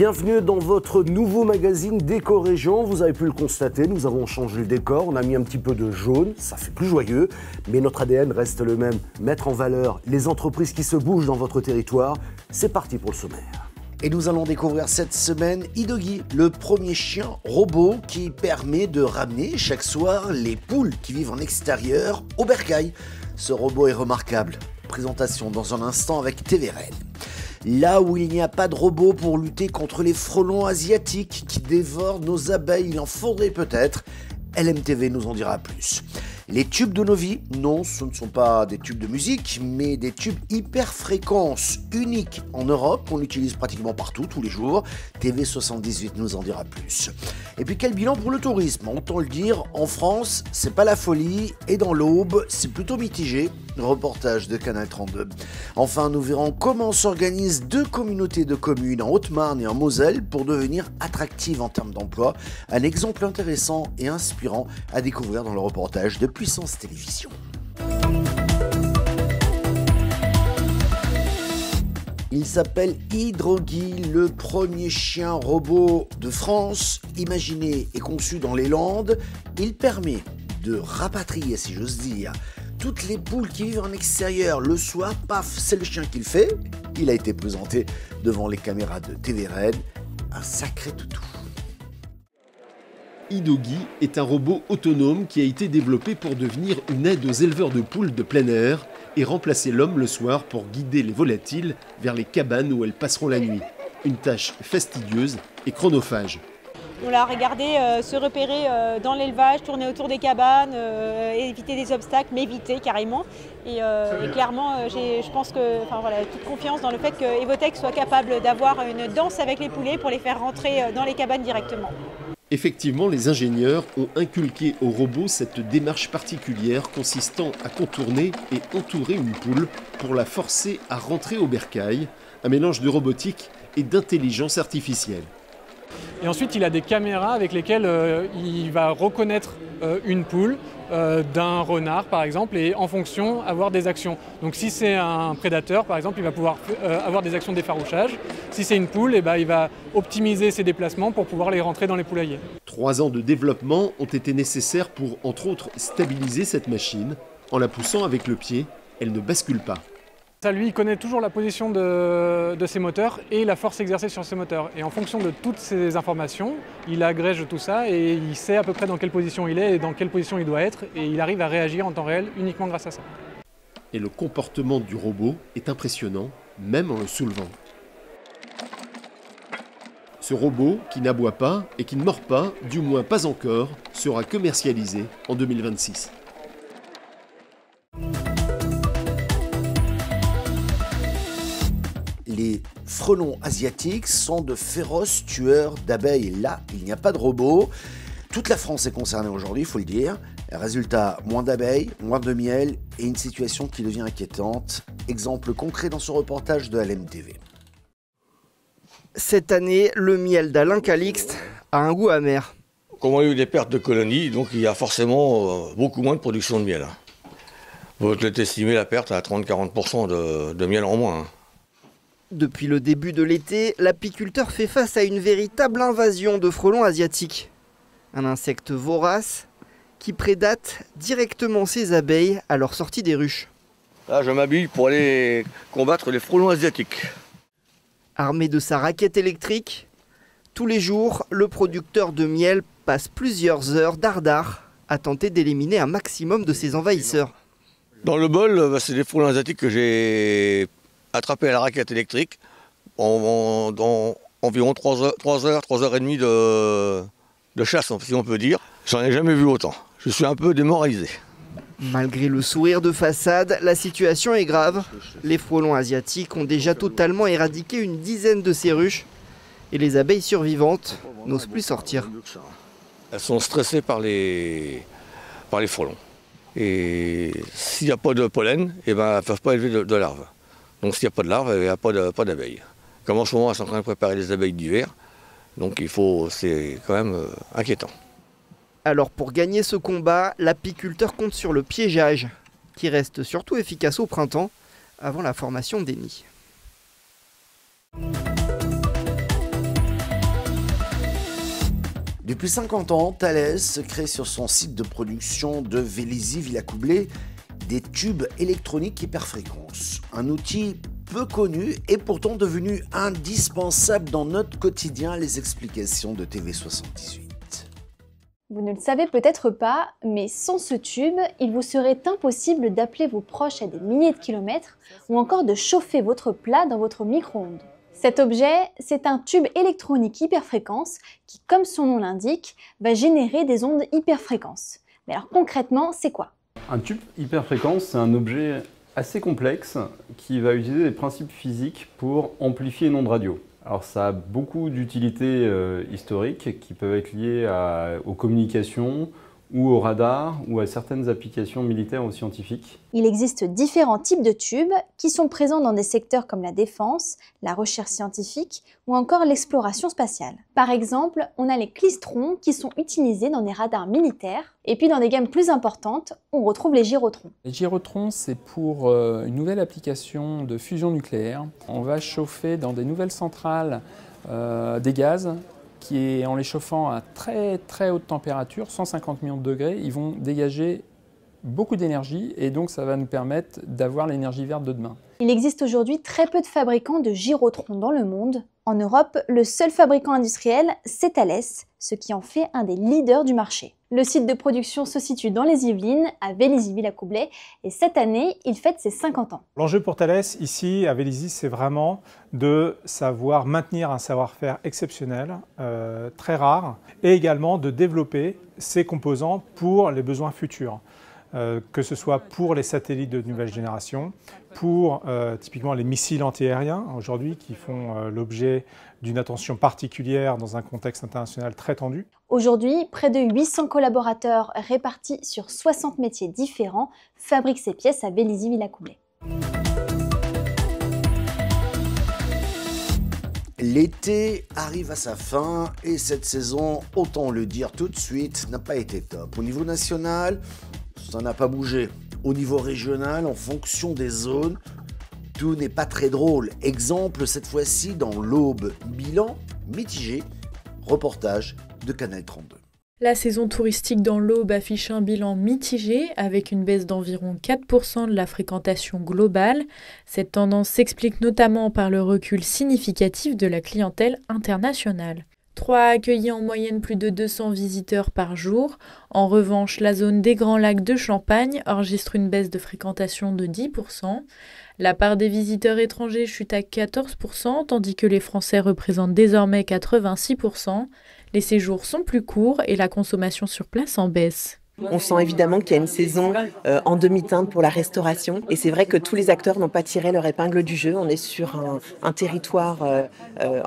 Bienvenue dans votre nouveau magazine Déco-Région. Vous avez pu le constater, nous avons changé le décor, on a mis un petit peu de jaune, ça fait plus joyeux, mais notre ADN reste le même, mettre en valeur les entreprises qui se bougent dans votre territoire. C'est parti pour le sommaire. Et nous allons découvrir cette semaine Idogi, le premier chien robot qui permet de ramener chaque soir les poules qui vivent en extérieur au bercail. Ce robot est remarquable. Présentation dans un instant avec TVRED. Là où il n'y a pas de robot pour lutter contre les frelons asiatiques qui dévorent nos abeilles, il en faudrait peut-être. LMTV nous en dira plus. Les tubes de nos vies, non, ce ne sont pas des tubes de musique, mais des tubes hyper fréquences uniques en Europe, qu'on utilise pratiquement partout, tous les jours. TV78 nous en dira plus. Et puis quel bilan pour le tourisme? Autant le dire, en France, c'est pas la folie, et dans l'Aube, c'est plutôt mitigé. Reportage de Canal 32. Enfin, nous verrons comment s'organisent deux communautés de communes en Haute-Marne et en Moselle pour devenir attractives en termes d'emploi. Un exemple intéressant et inspirant à découvrir dans le reportage de Puissance Télévision. Il s'appelle Hydrogi, le premier chien robot de France, imaginé et conçu dans les Landes. Il permet de rapatrier, si j'ose dire, toutes les poules qui vivent en extérieur le soir. Paf, c'est le chien qui le fait. Il a été présenté devant les caméras de TVRED. Un sacré toutou. Idogi est un robot autonome qui a été développé pour devenir une aide aux éleveurs de poules de plein air et remplacer l'homme le soir pour guider les volatiles vers les cabanes où elles passeront la nuit. Une tâche fastidieuse et chronophage. On l'a regardé se repérer dans l'élevage, tourner autour des cabanes, éviter des obstacles, m'éviter carrément. Et clairement, je pense que, toute confiance dans le fait que Evotech soit capable d'avoir une danse avec les poulets pour les faire rentrer dans les cabanes directement. Effectivement, les ingénieurs ont inculqué au robot cette démarche particulière consistant à contourner et entourer une poule pour la forcer à rentrer au bercail, un mélange de robotique et d'intelligence artificielle. Et ensuite, il a des caméras avec lesquelles il va reconnaître une poule d'un renard, par exemple, et en fonction, avoir des actions. Donc si c'est un prédateur, par exemple, il va pouvoir avoir des actions d'effarouchage. Si c'est une poule, il va optimiser ses déplacements pour pouvoir les rentrer dans les poulaillers. 3 ans de développement ont été nécessaires pour, entre autres, stabiliser cette machine. En la poussant avec le pied, elle ne bascule pas. Ça, lui, il connaît toujours la position de ses moteurs et la force exercée sur ses moteurs. Et en fonction de toutes ces informations, il agrège tout ça et il sait à peu près dans quelle position il est et dans quelle position il doit être. Et il arrive à réagir en temps réel uniquement grâce à ça. Et le comportement du robot est impressionnant, même en le soulevant. Ce robot, qui n'aboie pas et qui ne mord pas, du moins pas encore, sera commercialisé en 2026. Les frelons asiatiques sont de féroces tueurs d'abeilles. Là, il n'y a pas de robot. Toute la France est concernée aujourd'hui, il faut le dire. Résultat, moins d'abeilles, moins de miel et une situation qui devient inquiétante. Exemple concret dans ce reportage de LMTV. Cette année, le miel d'Alain Calixte a un goût amer. Comme on a eu des pertes de colonies, donc il y a forcément beaucoup moins de production de miel. Vous pouvez estimer la perte à 30-40% de miel en moins. Depuis le début de l'été, l'apiculteur fait face à une véritable invasion de frelons asiatiques. Un insecte vorace qui prédate directement ses abeilles à leur sortie des ruches. Là, je m'habille pour aller combattre les frelons asiatiques. Armé de sa raquette électrique, tous les jours, le producteur de miel passe plusieurs heures dardard à tenter d'éliminer un maximum de ses envahisseurs. Dans le bol, c'est des frelons asiatiques que j'ai attrapés à la raquette électrique dans environ 3 heures et demie de chasse, si on peut dire. J'en ai jamais vu autant. Je suis un peu démoralisé. Malgré le sourire de façade, la situation est grave. Les frelons asiatiques ont déjà totalement éradiqué une dizaine de ces ruches et les abeilles survivantes n'osent plus sortir. Elles sont stressées par les frelons. Et s'il n'y a pas de pollen, elles ne peuvent pas élever de larves. Donc s'il n'y a pas de larves, il n'y a pas d'abeilles. Comme en ce moment, elles sont en train de préparer les abeilles d'hiver. Donc c'est quand même inquiétant. Alors pour gagner ce combat, l'apiculteur compte sur le piégeage, qui reste surtout efficace au printemps, avant la formation des nids. Depuis 50 ans, Thales crée sur son site de production de Vélizy-Villacoublay des tubes électroniques hyperfréquence. Un outil peu connu et pourtant devenu indispensable dans notre quotidien. Les explications de TV78. Vous ne le savez peut-être pas, mais sans ce tube, il vous serait impossible d'appeler vos proches à des milliers de kilomètres ou encore de chauffer votre plat dans votre micro-ondes. Cet objet, c'est un tube électronique hyperfréquence qui, comme son nom l'indique, va générer des ondes hyperfréquences. Mais alors concrètement, c'est quoi ? Un tube hyperfréquence, c'est un objet assez complexe qui va utiliser des principes physiques pour amplifier une onde radio. Alors ça a beaucoup d'utilités historiques qui peuvent être liées aux communications ou au radar ou à certaines applications militaires ou scientifiques. Il existe différents types de tubes qui sont présents dans des secteurs comme la défense, la recherche scientifique ou encore l'exploration spatiale. Par exemple, on a les clistrons qui sont utilisés dans des radars militaires et puis dans des gammes plus importantes, on retrouve les gyrotrons. Les gyrotrons, c'est pour une nouvelle application de fusion nucléaire. On va chauffer dans des nouvelles centrales des gaz qui, en les chauffant à très très haute température, 150 millions de degrés, ils vont dégager beaucoup d'énergie et donc ça va nous permettre d'avoir l'énergie verte de demain. Il existe aujourd'hui très peu de fabricants de gyrotrons dans le monde. En Europe, le seul fabricant industriel, c'est Thales, ce qui en fait un des leaders du marché. Le site de production se situe dans les Yvelines, à Vélizy-Villacoublay, et cette année, il fête ses 50 ans. L'enjeu pour Thales, ici, à Vélizy, c'est vraiment de savoir maintenir un savoir-faire exceptionnel, très rare, et également de développer ces composants pour les besoins futurs. Que ce soit pour les satellites de nouvelle génération, pour typiquement les missiles antiaériens aujourd'hui qui font l'objet d'une attention particulière dans un contexte international très tendu. Aujourd'hui, près de 800 collaborateurs répartis sur 60 métiers différents fabriquent ces pièces à Vélizy-Villacoublay. L'été arrive à sa fin et cette saison, autant le dire tout de suite, n'a pas été top. Au niveau national, ça n'a pas bougé. Au niveau régional, en fonction des zones, tout n'est pas très drôle. Exemple cette fois-ci dans l'Aube. Bilan mitigé. Reportage de Canal 32. La saison touristique dans l'Aube affiche un bilan mitigé avec une baisse d'environ 4% de la fréquentation globale. Cette tendance s'explique notamment par le recul significatif de la clientèle internationale. Troyes a accueilli en moyenne plus de 200 visiteurs par jour. En revanche, la zone des Grands Lacs de Champagne enregistre une baisse de fréquentation de 10%. La part des visiteurs étrangers chute à 14%, tandis que les Français représentent désormais 86%. Les séjours sont plus courts et la consommation sur place en baisse. On sent évidemment qu'il y a une saison en demi-teinte pour la restauration. Et c'est vrai que tous les acteurs n'ont pas tiré leur épingle du jeu. On est sur un territoire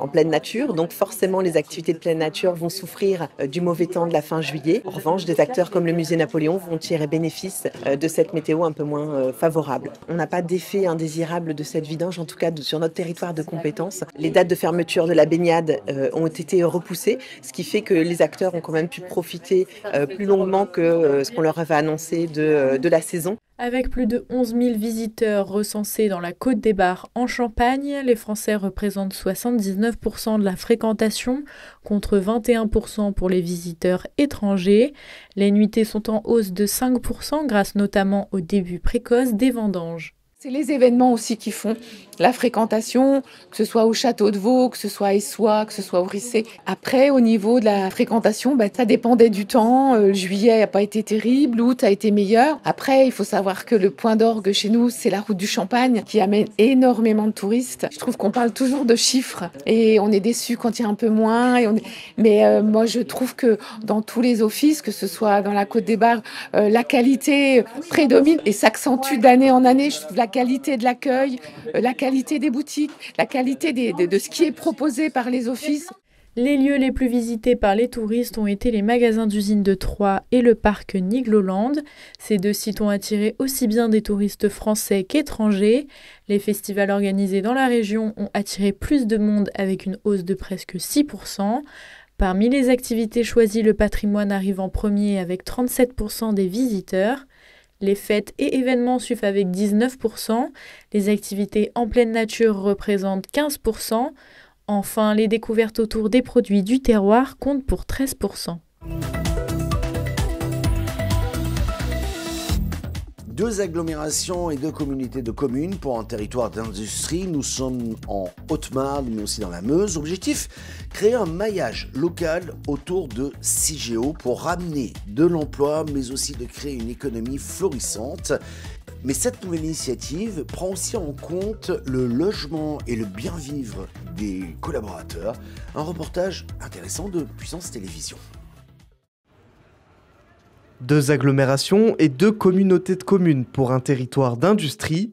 en pleine nature. Donc forcément, les activités de pleine nature vont souffrir du mauvais temps de la fin juillet. En revanche, des acteurs comme le musée Napoléon vont tirer bénéfice de cette météo un peu moins favorable. On n'a pas d'effet indésirable de cette vidange, en tout cas sur notre territoire de compétences. Les dates de fermeture de la baignade ont été repoussées, ce qui fait que les acteurs ont quand même pu profiter plus longuement que ce qu'on leur avait annoncé de la saison. Avec plus de 11 000 visiteurs recensés dans la Côte des Bars en Champagne, les Français représentent 79% de la fréquentation, contre 21% pour les visiteurs étrangers. Les nuitées sont en hausse de 5% grâce notamment au début précoce des vendanges. C'est les événements aussi qui font la fréquentation, que ce soit au Château de Vaux, que ce soit à Essois, que ce soit au Rissé. Après, au niveau de la fréquentation, ça dépendait du temps. Juillet n'a pas été terrible, août a été meilleur. Après, il faut savoir que le point d'orgue chez nous, c'est la route du Champagne qui amène énormément de touristes. Je trouve qu'on parle toujours de chiffres et on est déçu quand il y a un peu moins. Mais moi, je trouve que dans tous les offices, que ce soit dans la Côte des Bars, la qualité prédomine et s'accentue d'année en année. Je trouve la qualité de l'accueil, la qualité des boutiques, la qualité de ce qui est proposé par les offices. Les lieux les plus visités par les touristes ont été les magasins d'usines de Troyes et le parc Nigloland. Ces deux sites ont attiré aussi bien des touristes français qu'étrangers. Les festivals organisés dans la région ont attiré plus de monde avec une hausse de presque 6%. Parmi les activités choisies, le patrimoine arrive en premier avec 37% des visiteurs. Les fêtes et événements suivent avec 19%. Les activités en pleine nature représentent 15%. Enfin, les découvertes autour des produits du terroir comptent pour 13%. 2 agglomérations et 2 communautés de communes pour un territoire d'industrie. Nous sommes en Haute-Marne, mais aussi dans la Meuse. Objectif, créer un maillage local autour de Cigéo pour ramener de l'emploi, mais aussi de créer une économie florissante. Mais cette nouvelle initiative prend aussi en compte le logement et le bien-vivre des collaborateurs. Un reportage intéressant de Puissance Télévisions. 2 agglomérations et 2 communautés de communes pour un territoire d'industrie.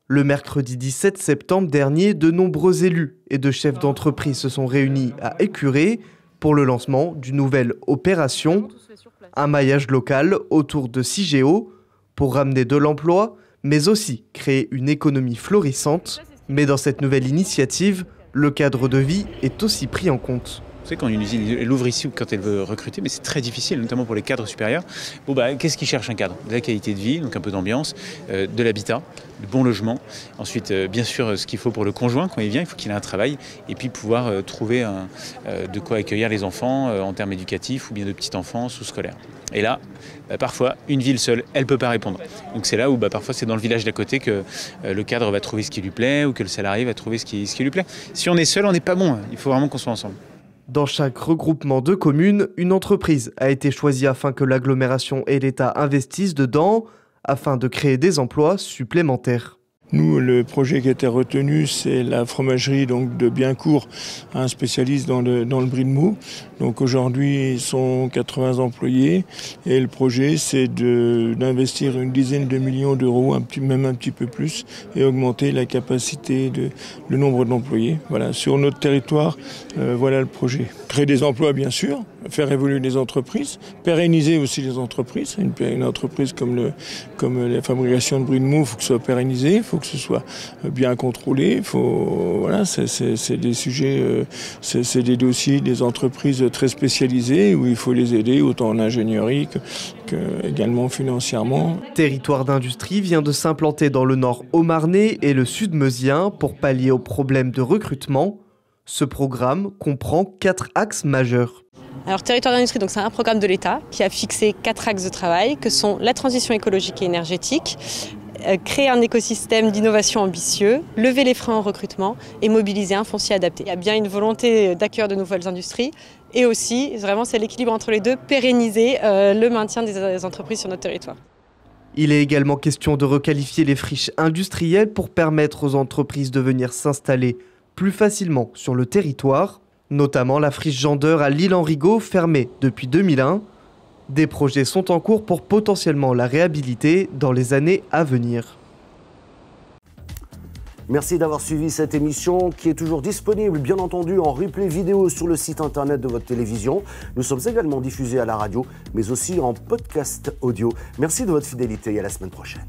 Le mercredi 17 septembre dernier, de nombreux élus et de chefs d'entreprise se sont réunis à Écuré pour le lancement d'une nouvelle opération, un maillage local autour de Cigéo pour ramener de l'emploi, mais aussi créer une économie florissante. Mais dans cette nouvelle initiative, le cadre de vie est aussi pris en compte. Vous savez, quand une usine elle ouvre ici ou quand elle veut recruter, mais c'est très difficile, notamment pour les cadres supérieurs. Qu'est-ce qu'ils cherchent un cadre? De la qualité de vie, donc un peu d'ambiance, de l'habitat, de bon logement. Ensuite, bien sûr, ce qu'il faut pour le conjoint quand il vient, il faut qu'il ait un travail et puis pouvoir trouver de quoi accueillir les enfants en termes éducatifs ou bien de petite enfance ou scolaire. Et là, parfois, une ville seule, elle ne peut pas répondre. Donc c'est là où parfois c'est dans le village d'à côté que le cadre va trouver ce qui lui plaît ou que le salarié va trouver ce qui lui plaît. Si on est seul, on n'est pas bon. Il faut vraiment qu'on soit ensemble. Dans chaque regroupement de communes, une entreprise a été choisie afin que l'agglomération et l'État investissent dedans, afin de créer des emplois supplémentaires. Nous, le projet qui a été retenu, c'est la fromagerie donc, de Biencourt, un spécialiste dans le brie de Meaux. Donc aujourd'hui, ils sont 80 employés et le projet, c'est d'investir une dizaine de millions d'euros, même un petit peu plus, et augmenter la capacité, le nombre d'employés. Voilà, sur notre territoire, voilà le projet. Créer des emplois, bien sûr, faire évoluer les entreprises, pérenniser aussi les entreprises. Une entreprise comme la fabrication de brie de Meaux, il faut que ce soit pérennisé, il faut que ce soit bien contrôlé. Voilà, c'est des sujets, c'est des dossiers des entreprises très spécialisées où il faut les aider autant en ingénierie également financièrement. Territoire d'industrie vient de s'implanter dans le nord haut-marnais et le sud meusien pour pallier aux problèmes de recrutement. Ce programme comprend 4 axes majeurs. Alors, Territoire d'industrie, c'est un programme de l'État qui a fixé 4 axes de travail que sont la transition écologique et énergétique, créer un écosystème d'innovation ambitieux, lever les freins au recrutement et mobiliser un foncier adapté. Il y a bien une volonté d'accueillir de nouvelles industries et aussi, vraiment, c'est l'équilibre entre les deux, pérenniser le maintien des entreprises sur notre territoire. Il est également question de requalifier les friches industrielles pour permettre aux entreprises de venir s'installer plus facilement sur le territoire, notamment la friche Gendeur à Lille-en-Rigaud, fermée depuis 2001. Des projets sont en cours pour potentiellement la réhabiliter dans les années à venir. Merci d'avoir suivi cette émission qui est toujours disponible, bien entendu, en replay vidéo sur le site internet de votre télévision. Nous sommes également diffusés à la radio, mais aussi en podcast audio. Merci de votre fidélité et à la semaine prochaine.